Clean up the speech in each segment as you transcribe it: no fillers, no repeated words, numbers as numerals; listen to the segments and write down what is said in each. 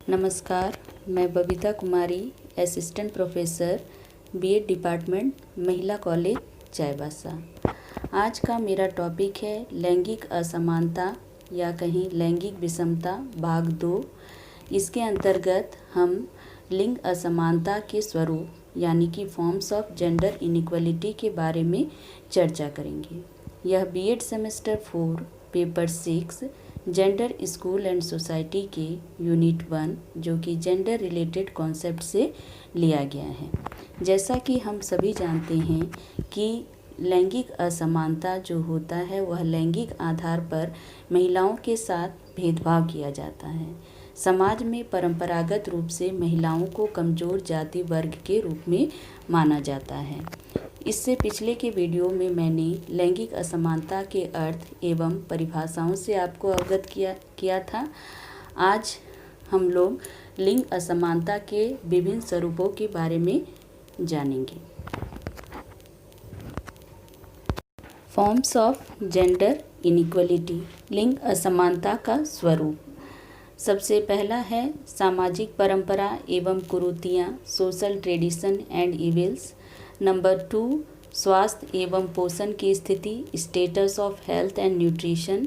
नमस्कार, मैं बबीता कुमारी, assistant professor BEd department, महिला कॉलेज चाईबासा। आज का मेरा टॉपिक है लैंगिक असमानता या कहीं लैंगिक विषमता भाग 2। इसके अंतर्गत हम लिंग असमानता के स्वरूप यानी कि फॉर्म्स ऑफ जेंडर इनइक्वलिटी के बारे में चर्चा करेंगे। यह BEd semester 4 paper 6 gender school and society के यूनिट 1 जो कि जेंडर रिलेटेड कॉन्सेप्ट से लिया गया है। जैसा कि हम सभी जानते हैं कि लैंगिक असमानता जो होता है वह लैंगिक आधार पर महिलाओं के साथ भेदभाव किया जाता है। समाज में परंपरागत रूप से महिलाओं को कमज़ोर जाति वर्ग के रूप में माना जाता है। इससे पिछले के वीडियो में मैंने लैंगिक असमानता के अर्थ एवं परिभाषाओं से आपको अवगत किया था। आज हम लोग लिंग असमानता के विभिन्न स्वरूपों के बारे में जानेंगे। फॉर्म्स ऑफ जेंडर इनइक्वलिटी, लिंग असमानता का स्वरूप। सबसे पहला है सामाजिक परंपरा एवं कुरीतियाँ, social tradition and evils. Number 2 स्वास्थ्य एवं पोषण की स्थिति, status of health and nutrition.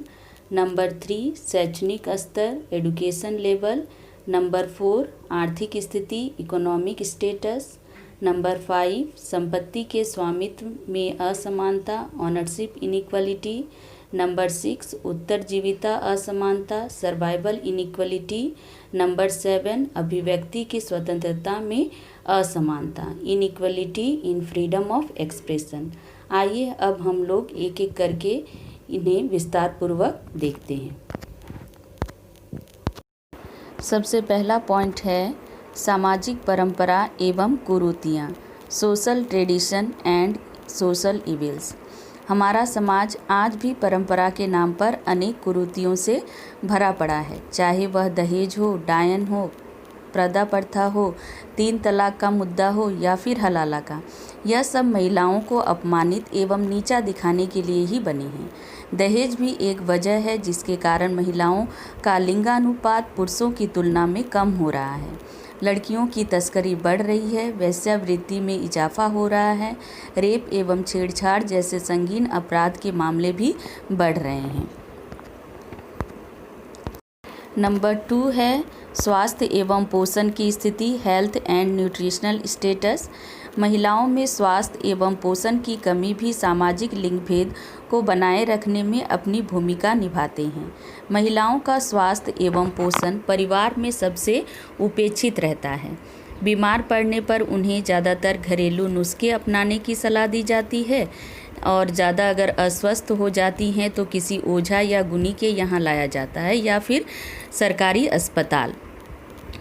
Number 3 शैक्षणिक स्तर, एजुकेशन लेवल। नंबर 4 आर्थिक स्थिति, इकोनॉमिक स्टेटस। नंबर 5 संपत्ति के स्वामित्व में असमानता, ऑनरशिप इनइक्वलिटी। नंबर 6 उत्तरजीविता असमानता, सर्वाइवल इनइक्वलिटी। नंबर 7 अभिव्यक्ति की स्वतंत्रता में असमानता, inequality in freedom of expression. आइए अब हम लोग एक एक करके इन्हें विस्तार पूर्वक देखते हैं। सबसे पहला पॉइंट है सामाजिक परंपरा एवं कुरीतियाँ, social tradition and social evils. हमारा समाज आज भी परंपरा के नाम पर अनेक कुरीतियों से भरा पड़ा है, चाहे वह दहेज हो, डायन हो, पर्दा प्रथा हो, 3 तलाक का मुद्दा हो या फिर हलाला का। यह सब महिलाओं को अपमानित एवं नीचा दिखाने के लिए ही बने हैं। दहेज भी एक वजह है जिसके कारण महिलाओं का लिंगानुपात पुरुषों की तुलना में कम हो रहा है। लड़कियों की तस्करी बढ़ रही है, वेश्यावृत्ति में इजाफा हो रहा है, रेप एवं छेड़छाड़ जैसे संगीन अपराध के मामले भी बढ़ रहे हैं। नंबर 2 है स्वास्थ्य एवं पोषण की स्थिति, हेल्थ एंड न्यूट्रिशनल स्टेटस। महिलाओं में स्वास्थ्य एवं पोषण की कमी भी सामाजिक लिंग भेद को बनाए रखने में अपनी भूमिका निभाते हैं। महिलाओं का स्वास्थ्य एवं पोषण परिवार में सबसे उपेक्षित रहता है। बीमार पड़ने पर उन्हें ज़्यादातर घरेलू नुस्खे अपनाने की सलाह दी जाती है और ज़्यादा अगर अस्वस्थ हो जाती हैं तो किसी ओझा या गुनी के यहाँ लाया जाता है या फिर सरकारी अस्पताल।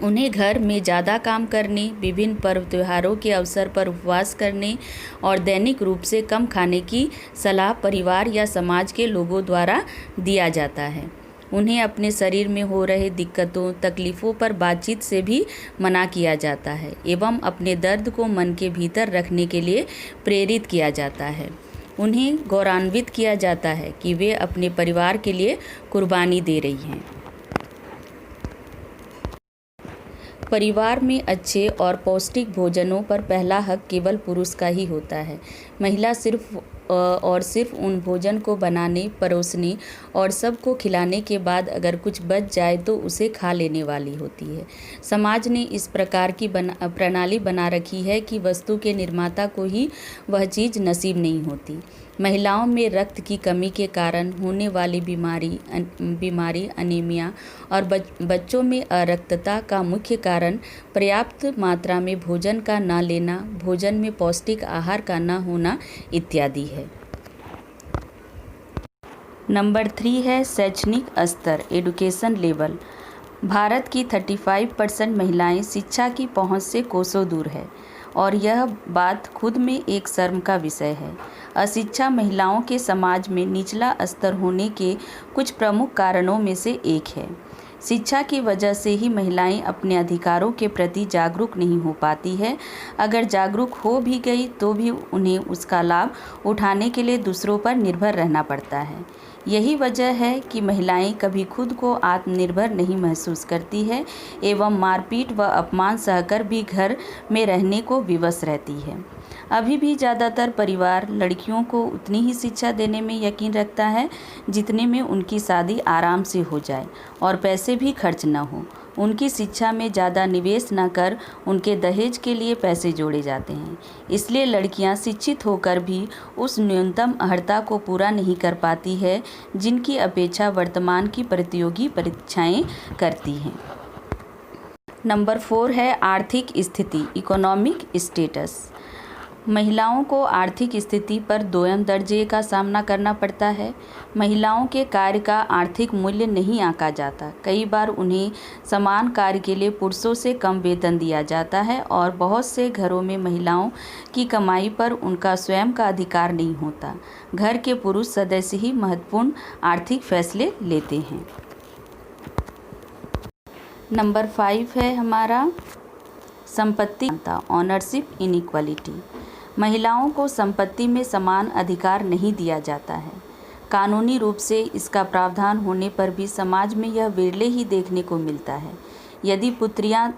उन्हें घर में ज़्यादा काम करने, विभिन्न पर्व त्योहारों के अवसर पर उपवास करने और दैनिक रूप से कम खाने की सलाह परिवार या समाज के लोगों द्वारा दिया जाता है। उन्हें अपने शरीर में हो रहे दिक्कतों तकलीफ़ों पर बातचीत से भी मना किया जाता है एवं अपने दर्द को मन के भीतर रखने के लिए प्रेरित किया जाता है। उन्हें गौरवान्वित किया जाता है कि वे अपने परिवार के लिए कुर्बानी दे रही हैं। परिवार में अच्छे और पौष्टिक भोजनों पर पहला हक केवल पुरुष का ही होता है। महिला सिर्फ उन भोजन को बनाने, परोसने और सबको खिलाने के बाद अगर कुछ बच जाए तो उसे खा लेने वाली होती है। समाज ने इस प्रकार की प्रणाली बना रखी है कि वस्तु के निर्माता को ही वह चीज़ नसीब नहीं होती। महिलाओं में रक्त की कमी के कारण होने वाली बीमारी अनीमिया और बच्चों में अरक्तता का मुख्य कारण पर्याप्त मात्रा में भोजन का न लेना, भोजन में पौष्टिक आहार का न होना इत्यादि है। नंबर 3 है शैक्षणिक स्तर, एजुकेशन लेवल। भारत की 35% महिलाएं शिक्षा की पहुंच से कोसों दूर है और यह बात खुद में एक शर्म का विषय है। अशिक्षा महिलाओं के समाज में निचला स्तर होने के कुछ प्रमुख कारणों में से एक है। शिक्षा की वजह से ही महिलाएं अपने अधिकारों के प्रति जागरूक नहीं हो पाती है। अगर जागरूक हो भी गई तो भी उन्हें उसका लाभ उठाने के लिए दूसरों पर निर्भर रहना पड़ता है। यही वजह है कि महिलाएं कभी खुद को आत्मनिर्भर नहीं महसूस करती है एवं मारपीट व अपमान सहकर भी घर में रहने को विवश रहती है। अभी भी ज़्यादातर परिवार लड़कियों को उतनी ही शिक्षा देने में यकीन रखता है जितने में उनकी शादी आराम से हो जाए और पैसे भी खर्च न हो। उनकी शिक्षा में ज़्यादा निवेश न कर उनके दहेज के लिए पैसे जोड़े जाते हैं। इसलिए लड़कियां शिक्षित होकर भी उस न्यूनतम अर्हता को पूरा नहीं कर पाती है जिनकी अपेक्षा वर्तमान की प्रतियोगी परीक्षाएं करती हैं। नंबर 4 है आर्थिक स्थिति, इकोनॉमिक स्टेटस। महिलाओं को आर्थिक स्थिति पर दोयम दर्जे का सामना करना पड़ता है। महिलाओं के कार्य का आर्थिक मूल्य नहीं आंका जाता। कई बार उन्हें समान कार्य के लिए पुरुषों से कम वेतन दिया जाता है और बहुत से घरों में महिलाओं की कमाई पर उनका स्वयं का अधिकार नहीं होता। घर के पुरुष सदस्य ही महत्वपूर्ण आर्थिक फैसले लेते हैं। नंबर 5 है हमारा संपत्ति, ऑनरशिप इनइक्वालिटी। महिलाओं को संपत्ति में समान अधिकार नहीं दिया जाता है। कानूनी रूप से इसका प्रावधान होने पर भी समाज में यह विरले ही देखने को मिलता है। यदि पुत्रियां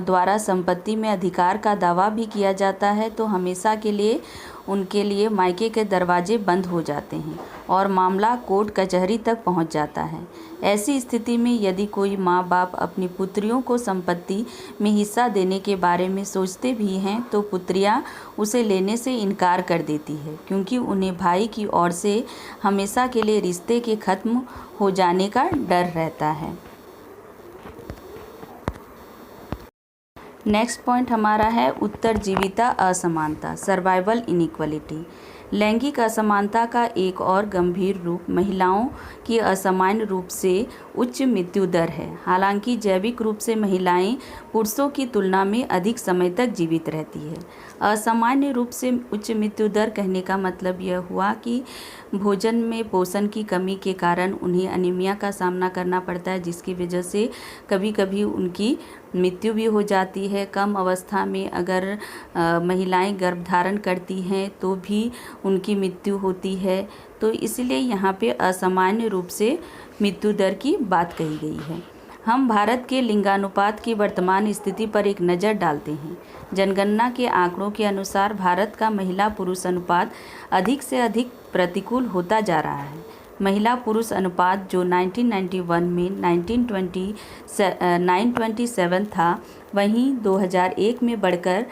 द्वारा संपत्ति में अधिकार का दावा भी किया जाता है तो हमेशा के लिए उनके लिए मायके के दरवाजे बंद हो जाते हैं और मामला कोर्ट कचहरी तक पहुंच जाता है। ऐसी स्थिति में यदि कोई माँ बाप अपनी पुत्रियों को संपत्ति में हिस्सा देने के बारे में सोचते भी हैं तो पुत्रियां उसे लेने से इनकार कर देती है, क्योंकि उन्हें भाई की ओर से हमेशा के लिए रिश्ते के खत्म हो जाने का डर रहता है। नेक्स्ट पॉइंट हमारा है उत्तरजीविता असमानता, सर्वाइवल इनइक्वालिटी। लैंगिक असमानता का एक और गंभीर रूप महिलाओं की असामान्य रूप से उच्च मृत्यु दर है। हालांकि जैविक रूप से महिलाएं पुरुषों की तुलना में अधिक समय तक जीवित रहती है। असामान्य रूप से उच्च मृत्यु दर कहने का मतलब यह हुआ कि भोजन में पोषण की कमी के कारण उन्हें अनीमिया का सामना करना पड़ता है, जिसकी वजह से कभी कभी उनकी मृत्यु भी हो जाती है। कम अवस्था में अगर महिलाएं गर्भधारण करती हैं तो भी उनकी मृत्यु होती है। तो इसलिए यहाँ पे असामान्य रूप से मृत्यु दर की बात कही गई है। हम भारत के लिंगानुपात की वर्तमान स्थिति पर एक नज़र डालते हैं। जनगणना के आंकड़ों के अनुसार भारत का महिला पुरुष अनुपात अधिक से अधिक प्रतिकूल होता जा रहा है। महिला पुरुष अनुपात जो 1991 में 927 था, वहीं 2001 में बढ़कर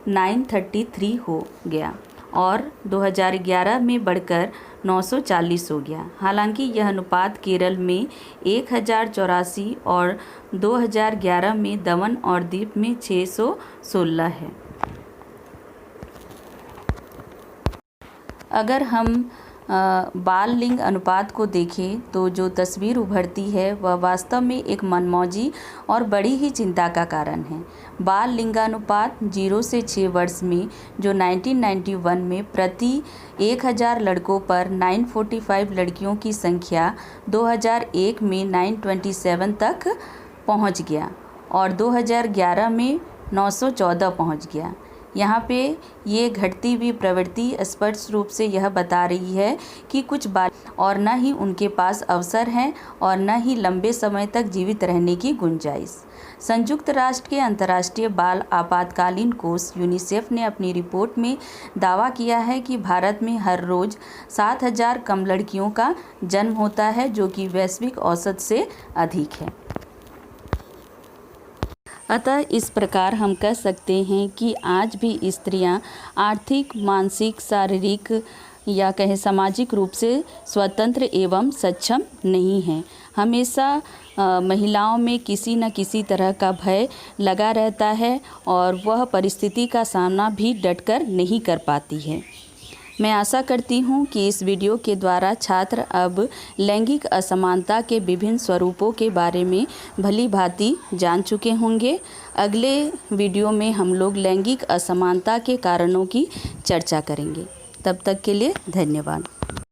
933 हो गया और 2011 में बढ़कर 940 हो गया। हालांकि यह अनुपात केरल में 1084 और 2011 में दमन और दीव में 616 है। अगर हम बाल लिंग अनुपात को देखें तो जो तस्वीर उभरती है वह वास्तव में एक मनमौजी और बड़ी ही चिंता का कारण है। बाल लिंगानुपात 0 से 6 वर्ष में जो 1991 में प्रति 1000 लड़कों पर 945 लड़कियों की संख्या 2001 में 927 तक पहुंच गया और 2011 में 914 पहुंच गया। यहाँ पे ये घटती हुई प्रवृत्ति स्पष्ट रूप से यह बता रही है कि कुछ बाल और न ही उनके पास अवसर हैं और न ही लंबे समय तक जीवित रहने की गुंजाइश। संयुक्त राष्ट्र के अंतर्राष्ट्रीय बाल आपातकालीन कोष यूनिसेफ ने अपनी रिपोर्ट में दावा किया है कि भारत में हर रोज़ 7000 कम लड़कियों का जन्म होता है, जो कि वैश्विक औसत से अधिक है। अतः इस प्रकार हम कह सकते हैं कि आज भी स्त्रियां आर्थिक, मानसिक, शारीरिक या कहें सामाजिक रूप से स्वतंत्र एवं सक्षम नहीं हैं। हमेशा महिलाओं में किसी न किसी तरह का भय लगा रहता है और वह परिस्थिति का सामना भी डटकर नहीं कर पाती है। मैं आशा करती हूँ कि इस वीडियो के द्वारा छात्र अब लैंगिक असमानता के विभिन्न स्वरूपों के बारे में भली भांति जान चुके होंगे। अगले वीडियो में हम लोग लैंगिक असमानता के कारणों की चर्चा करेंगे। तब तक के लिए धन्यवाद।